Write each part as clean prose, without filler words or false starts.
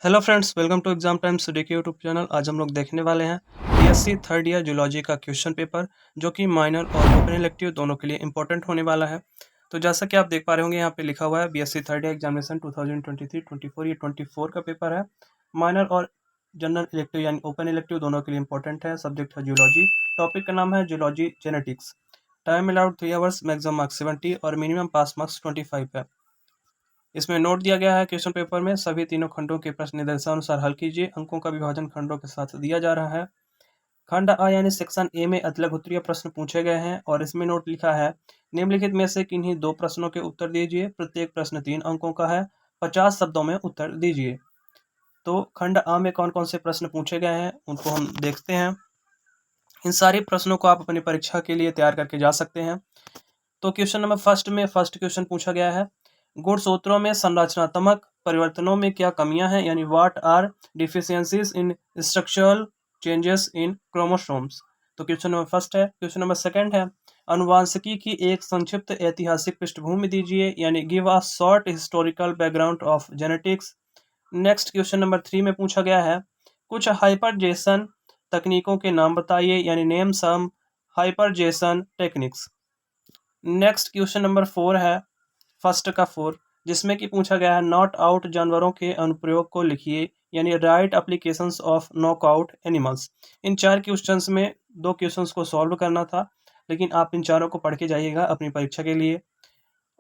Hello friends, welcome to exam time study के YouTube channel. आज हम लोग देखने वाले हैं बीएससी थर्ड ईयर जूलॉजी का क्वेश्चन पेपर, जो कि माइनर और ओपन इलेक्टिव दोनों के लिए इंपॉर्टेंट होने वाला है। तो जैसा कि आप देख पा रहे होंगे, यहाँ पे लिखा हुआ है बीएससी थर्ड ईयर एग्जामिनेशन 2023-24। ये 24 का पेपर है। माइनर और जनरल इलेक्टिव यानी ओपन इलेक्टिव दोनों के लिए इंपॉर्टेंट है। सब्जेक्ट है जूलॉजी। टॉपिक का नाम है zoology genetics. Time allowed 3 hours, maximum marks 70 और मिनिमम पास मार्क्स 25 है। इसमें नोट दिया गया है क्वेश्चन पेपर में सभी तीनों खंडों के प्रश्न निर्देशानुसार हल कीजिए। अंकों का विभाजन खंडों के साथ दिया जा रहा है। खंड आ यानी सेक्शन ए में अतिलघुत्तरीय प्रश्न पूछे गए हैं और इसमें नोट लिखा है, निम्नलिखित में से किन्हीं दो प्रश्नों के उत्तर दीजिए। प्रत्येक प्रश्न 3 अंकों का है। 50 शब्दों में उत्तर दीजिए। तो खंड आ में कौन कौन से प्रश्न पूछे गए हैं उनको हम देखते हैं। इन सारे प्रश्नों को आप अपनी परीक्षा के लिए तैयार करके जा सकते हैं। तो क्वेश्चन नंबर फर्स्ट में फर्स्ट क्वेश्चन पूछा गया है, गुणसूत्रों में संरचनात्मक परिवर्तनों में क्या कमियां हैं, यानी what are deficiencies in structural changes in chromosomes. तो क्वेश्चन नंबर फर्स्ट है। क्वेश्चन नंबर सेकंड है, अनुवांशिकी की एक संक्षिप्त ऐतिहासिक पृष्ठभूमि दीजिए, यानी give a short historical background of genetics. Next question number 3 में पूछा गया है, कुछ हाइपरजेशन तकनीकों के नाम बताइए, यानी name some hybridization techniques. Next question number 4 है, फर्स्ट का 4, जिसमें कि पूछा गया है, नॉट आउट जानवरों के अनुप्रयोग को लिखिए, यानी right applications of knockout animals. In 4 questions में 2 क्वेश्चंस को सॉल्व करना था, लेकिन आप इन चारों को पढ़ के जाइएगा अपनी परीक्षा के लिए।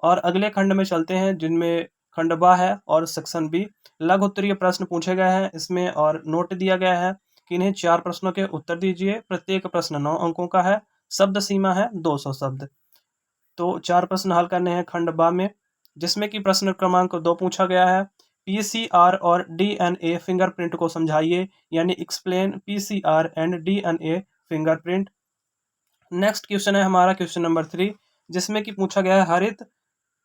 और अगले खंड में चलते हैं, जिनमें खंड बा है और सेक्शन बी। लघु उत्तरीय प्रश्न पूछे गए हैं इसमें और नोट दिया गया है कि इन्हें 4 प्रश्नों के उत्तर दीजिए। प्रत्येक प्रश्न 9 अंकों का है। शब्द सीमा है 200 शब्द। तो 4 प्रश्न हल करने हैं खंड बा में, जिसमें कि प्रश्न क्रमांक 2 पूछा गया है, पीसीआर और डीएनए फिंगरप्रिंट को समझाइए, यानी explain PCR and DNA fingerprint. Next question है हमारा क्वेश्चन नंबर 3, जिसमें कि पूछा गया है, हरित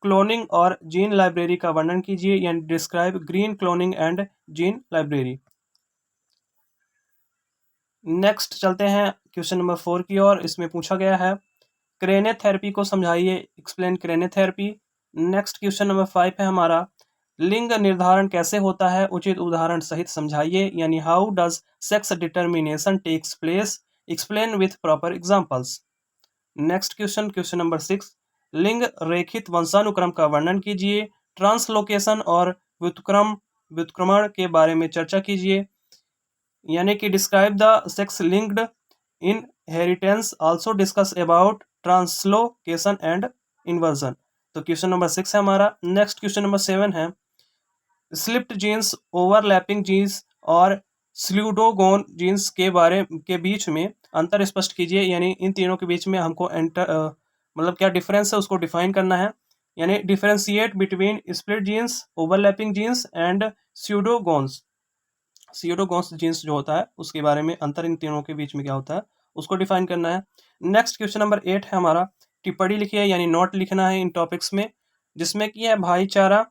क्लोनिंग और जीन लाइब्रेरी का वर्णन कीजिए, यानी describe green cloning and gene library. Next चलते हैं क्वेश्चन नंबर 4 की ओर। इसमें पूछा गया है, क्रेनेथेरेपी को समझाइए, एक्सप्लेन क्रेनेथेरेपी। नेक्स्ट क्वेश्चन नंबर 5 है हमारा, लिंग निर्धारण कैसे होता है, उचित उदाहरण सहित समझाइए, यानी how does sex determination takes place, explain with proper examples. Next question question number 6, लिंग रेखित वंशानुक्रम का वर्णन कीजिए, ट्रांसलोकेशन और व्युत्क्रमण के बारे में चर्चा कीजिए, यानी कि describe the sex linked inheritance, also discuss about translocation and inversion. तो क्वेश्चन नंबर 6 है हमारा। नेक्स्ट क्वेश्चन नंबर 7 है, स्लिप्ड जीन्स, ओवरलैपिंग जीन्स और स्ल्यूडोगोन जीन्स के बीच में अंतर स्पष्ट कीजिए, यानी इन तीनों के बीच में हमको मतलब क्या डिफरेंस है उसको डिफाइन करना है, यानी differentiate between split genes, overlapping genes and pseudogenes. सीरोगोन्स जीन्स जो होता है उसके बारे में अंतर इन तीनों के बीच में क्या होता है उसको डिफाइन करना है। नेक्स्ट क्वेश्चन नंबर 8 है हमारा, टिप्पणी लिखिए, यानी नोट लिखना है इन टॉपिक्स में, जिसमें कि है भाईचारा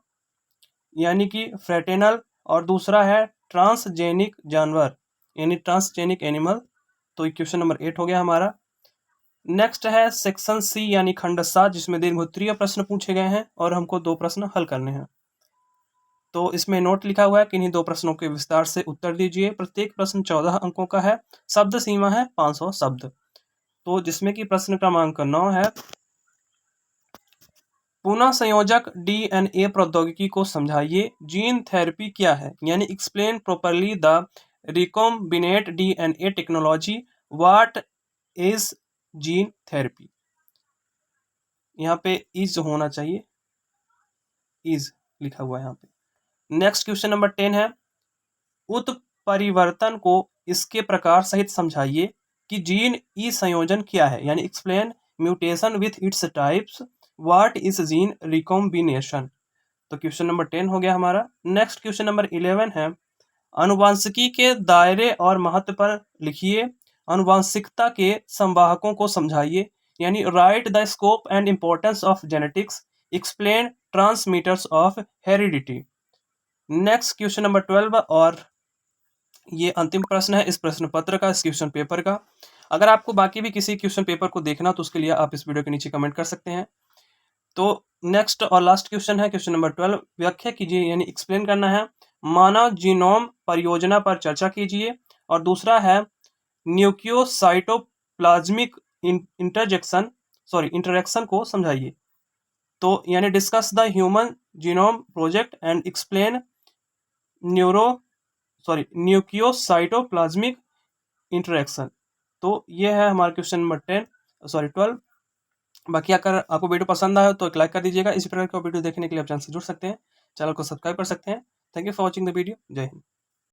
यानी कि फ्रेटेनल, और दूसरा है ट्रांसजेनिक जानवर यानी ट्रांसजेनिक एनिमल। तो ये क्वेश्चन नंबर 8 हो गया हमारा। नेक्स्ट है सेक्शन सी यानी खंड 7, जिसमें दीर्घोत्तरीय प्रश्न पूछे गए हैं और हमको 2 प्रश्न हल करने हैं। तो इसमें नोट लिखा हुआ है कि इन्हीं 2 प्रश्नों के विस्तार से उत्तर दीजिए। प्रत्येक प्रश्न 14 अंकों का है। शब्द सीमा है 500 शब्द। तो जिसमें कि प्रश्न क्रमांक 9 है, पुनः संयोजक डीएनए प्रौद्योगिकी को समझाइए, जीन थेरेपी क्या है, यानी explain properly the recombinant DNA technology, what is gene therapy. यहाँ पे इज होना चाहिए, इज लिखा हुआ है यहाँ पे। नेक्स्ट क्वेश्चन नंबर 10 है, उत्परिवर्तन को इसके प्रकार सहित समझाइए कि जीन ई संयोजन क्या है, यानी explain mutation with its types, what is gene recombination. तो क्वेश्चन नंबर 10 हो गया हमारा। नेक्स्ट क्वेश्चन नंबर 11 है, अनुवांशिकी के दायरे और महत्व पर लिखिए, अनुवांशिकता के संवाहकों को समझाइए, यानी right the scope and importance of genetics, explain transmitters of heredity. Next question number 12 और ये अंतिम प्रश्न है इस प्रश्न पत्र का, इस क्वेश्चन पेपर का। अगर आपको बाकी भी किसी क्वेश्चन पेपर को देखना तो उसके लिए आप इस वीडियो के नीचे कमेंट कर सकते हैं। तो नेक्स्ट और लास्ट क्वेश्चन है क्वेश्चन नंबर 12, व्याख्या कीजिए, यानी एक्सप्लेन करना है, मानव जीनोम परियोजना पर चर्चा कीजिए। और दूसरा है न्यूक्लियोसाइटोप्लाज्मिक इंटरेक्शन को समझाइए। तो यानी discuss the human genome project and explain nucleocytoplasmic interaction. तो ये है हमारा क्वेश्चन नंबर 12। बाकी अगर आपको वीडियो पसंद आया तो एक लाइक कर दीजिएगा। इसी प्रकार का वीडियो देखने के लिए आप चैनल से जुड़ सकते हैं, चैनल को सब्सक्राइब कर सकते हैं। Thank you for watching the video. जय हिंद।